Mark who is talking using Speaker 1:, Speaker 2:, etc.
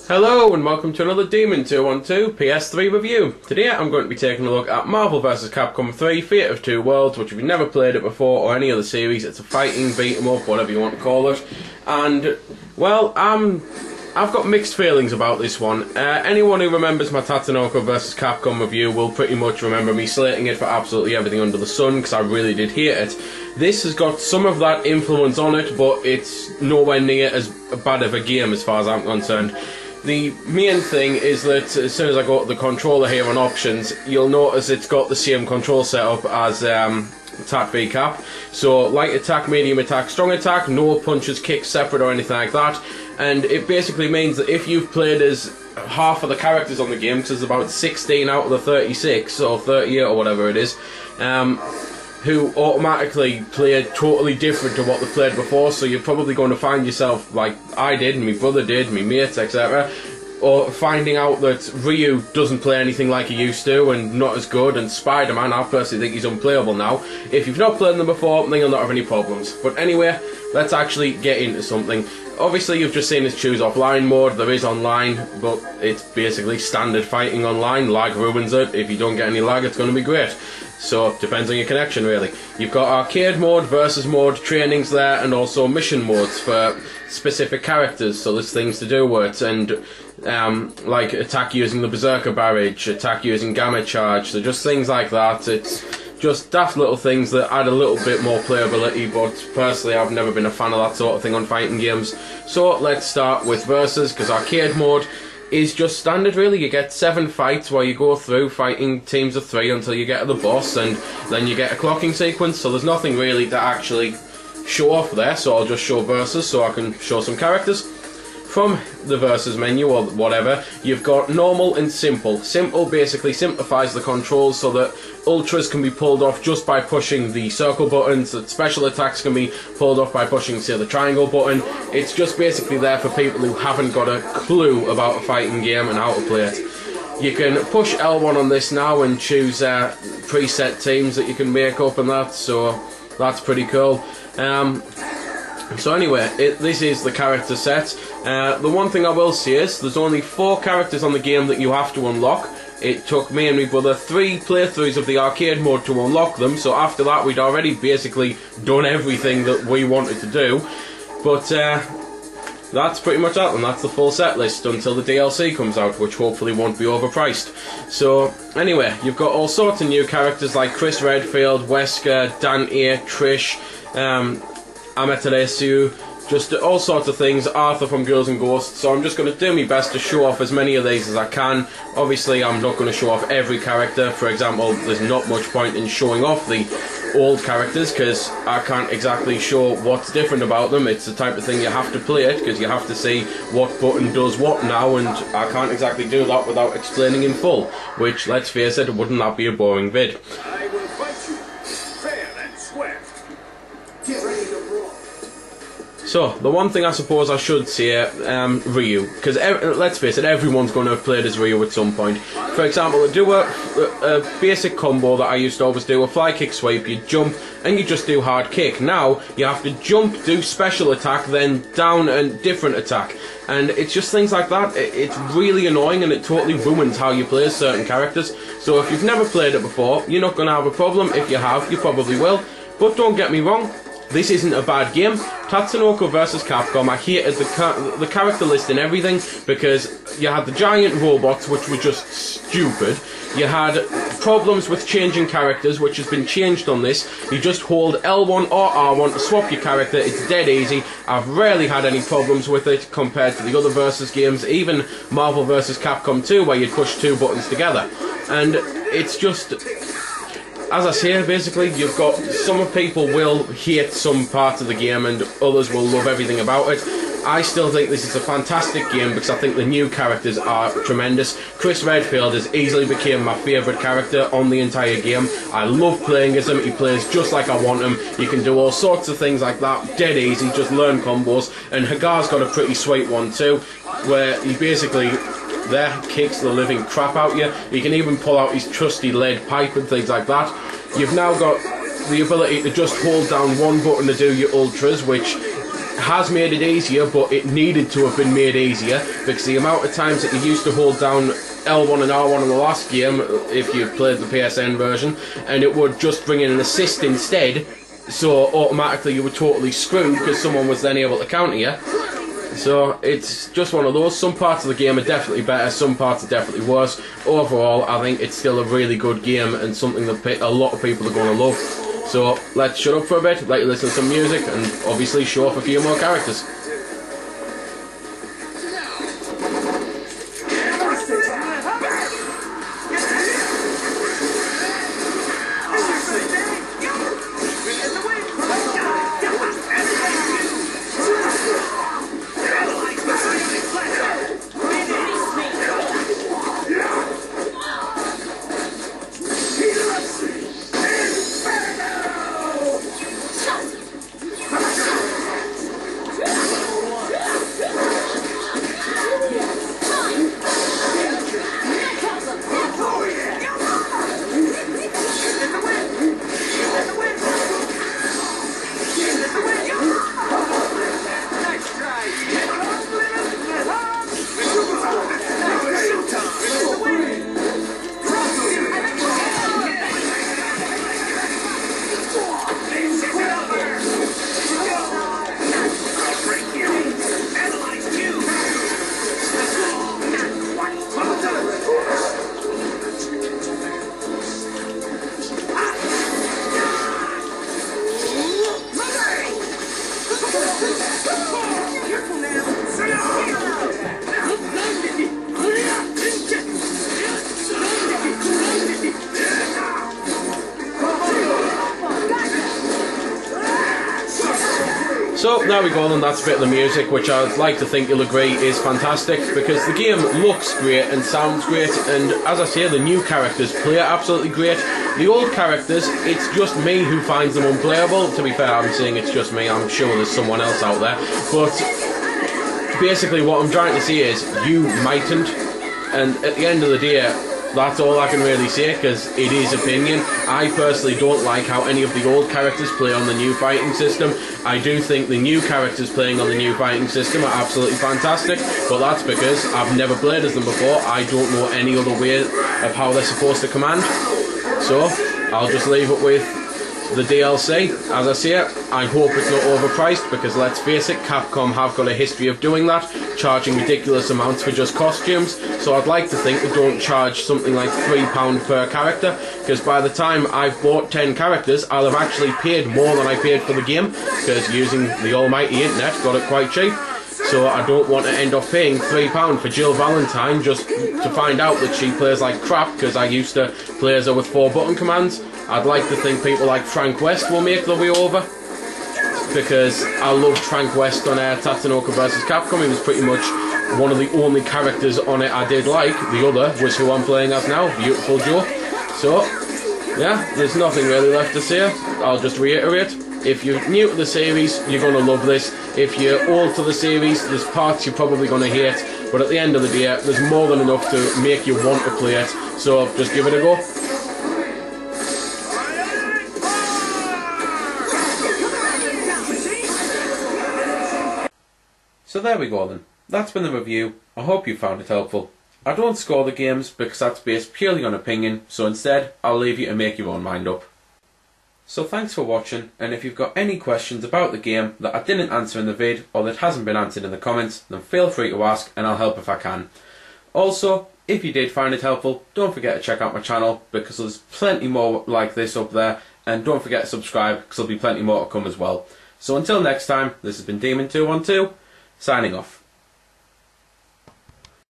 Speaker 1: Hello and welcome to another Demon 212 PS3 review. Today I'm going to be taking a look at Marvel vs Capcom 3 Fate of Two Worlds, which if you've never played it before or any other series, it's a fighting beat 'em up, whatever you want to call it. And, well, I've got mixed feelings about this one. Anyone who remembers my Tatsunoko vs Capcom review will pretty much remember me slating it for absolutely everything under the sun, because I really did hate it. This has got some of that influence on it, but it's nowhere near as bad of a game as far as I'm concerned. The main thing is that as soon as I go to the controller here on options, you'll notice it's got the same control setup as attack v cap. So light attack, medium attack, strong attack, no punches, kicks separate or anything like that. And it basically means that if you've played as half of the characters on the game, because there's about 16 out of the 36 or 38 or whatever it is, who automatically play totally different to what they played before, so you're probably going to find yourself, like I did, and my brother did, my mates, etc., or finding out that Ryu doesn't play anything like he used to, and not as good, and Spider-Man, I personally think he's unplayable now. If you've not played them before, then you'll not have any problems. But anyway, let's actually get into something. Obviously, you've just seen us choose offline mode. There is online, but it's basically standard fighting online. Lag ruins it. If you don't get any lag, it's going to be great. So, it depends on your connection, really. You've got arcade mode, versus mode, trainings there, and also mission modes for specific characters, so there's things to do with it, and like attack using the Berserker Barrage, attack using Gamma Charge, so just things like that. It's just daft little things that add a little bit more playability, but personally I've never been a fan of that sort of thing on fighting games. So let's start with versus, because arcade mode is just standard really. You get 7 fights where you go through fighting teams of 3 until you get to the boss, and then you get a clocking sequence, so there's nothing really to actually show off there, so I'll just show versus so I can show some characters. From the versus menu or whatever, you've got normal and simple. Simple basically simplifies the controls so that ultras can be pulled off just by pushing the circle buttons, that special attacks can be pulled off by pushing, say, the triangle button. It's just basically there for people who haven't got a clue about a fighting game and how to play it. You can push L1 on this now and choose preset teams that you can make up and that, so that's pretty cool. So anyway, this is the character set. The one thing I will say is there's only 4 characters on the game that you have to unlock. It took me and my brother 3 playthroughs of the arcade mode to unlock them, so after that we'd already basically done everything that we wanted to do. But that's pretty much that, and that's the full set list until the DLC comes out, which hopefully won't be overpriced. So anyway, you've got all sorts of new characters like Chris Redfield, Wesker, Dante, Trish, Amaterasu, just all sorts of things, Arthur from Girls and Ghosts. So I'm just going to do my best to show off as many of these as I can. Obviously I'm not going to show off every character. For example, there's not much point in showing off the old characters because I can't exactly show what's different about them. It's the type of thing you have to play it because you have to see what button does what now, and I can't exactly do that without explaining in full, which, let's face it, wouldn't that be a boring vid.
Speaker 2: I will fight you fair and square. Get ready to roll.
Speaker 1: So, the one thing I suppose I should say, Ryu, because let's face it, everyone's going to have played as Ryu at some point. For example, do a basic combo that I used to always do, a fly kick sweep, you jump and you just do hard kick. Now, you have to jump, do special attack, then down and different attack. And it's just things like that. It's really annoying and it totally ruins how you play certain characters. So if you've never played it before, you're not going to have a problem. If you have, you probably will. But don't get me wrong, this isn't a bad game. Tatsunoko vs Capcom, I hated the character list and everything because you had the giant robots, which were just stupid. You had problems with changing characters, which has been changed on this. You just hold L1 or R1 to swap your character. It's dead easy. I've rarely had any problems with it compared to the other versus games, even Marvel vs Capcom 2, where you'd push 2 buttons together. And it's just, as I say, basically, you've got some people will hate some parts of the game and others will love everything about it. I still think this is a fantastic game because I think the new characters are tremendous. Chris Redfield has easily become my favourite character on the entire game. I love playing as him. He plays just like I want him. You can do all sorts of things like that, dead easy, just learn combos. And Hagar's got a pretty sweet one too, where he basically there kicks the living crap out you. You can even pull out his trusty lead pipe and things like that. You've now got the ability to just hold down one button to do your ultras, which has made it easier, but it needed to have been made easier, because the amount of times that you used to hold down L1 and R1 in the last game, if you played the PSN version, and it would just bring in an assist instead, so automatically you were totally screwed because someone was then able to counter you. So it's just one of those. Some parts of the game are definitely better, some parts are definitely worse. Overall, I think it's still a really good game and something that a lot of people are going to love. So let's shut up for a bit, let you listen to some music, and obviously show off a few more characters. So there we go, and that's a bit of the music, which I'd like to think you'll agree is fantastic, because the game looks great and sounds great, and as I say, the new characters play absolutely great. The old characters, it's just me who finds them unplayable. To be fair, I'm saying it's just me, I'm sure there's someone else out there, but basically what I'm trying to say is, you mightn't, and at the end of the day, that's all I can really say, because it is opinion. I personally don't like how any of the old characters play on the new fighting system. I do think the new characters playing on the new fighting system are absolutely fantastic, but that's because I've never played as them before. I don't know any other way of how they're supposed to command. So, I'll just leave it with the DLC. As I say, I hope it's not overpriced, because let's face it, Capcom have got a history of doing that, charging ridiculous amounts for just costumes. So I'd like to think they don't charge something like £3 per character, because by the time I've bought 10 characters, I'll have actually paid more than I paid for the game, because using the almighty internet got it quite cheap. So I don't want to end up paying £3 for Jill Valentine just to find out that she plays like crap, because I used to play as her with 4 button commands. I'd like to think people like Frank West will make their way over, because I loved Frank West on Tatsunoko vs Capcom. He was pretty much one of the only characters on it I did like. The other was who I'm playing as now, Beautiful Joe. So, yeah, there's nothing really left to say. I'll just reiterate. If you're new to the series, you're going to love this. If you're old to the series, there's parts you're probably going to hate, but at the end of the day, there's more than enough to make you want to play it, so just give it a go. So there we go then. That's been the review. I hope you found it helpful. I don't score the games because that's based purely on opinion, so instead, I'll leave you to make your own mind up. So thanks for watching, and if you've got any questions about the game that I didn't answer in the vid, or that hasn't been answered in the comments, then feel free to ask and I'll help if I can. Also, if you did find it helpful, don't forget to check out my channel, because there's plenty more like this up there, and don't forget to subscribe, because there'll be plenty more to come as well. So until next time, this has been Demon212, signing off.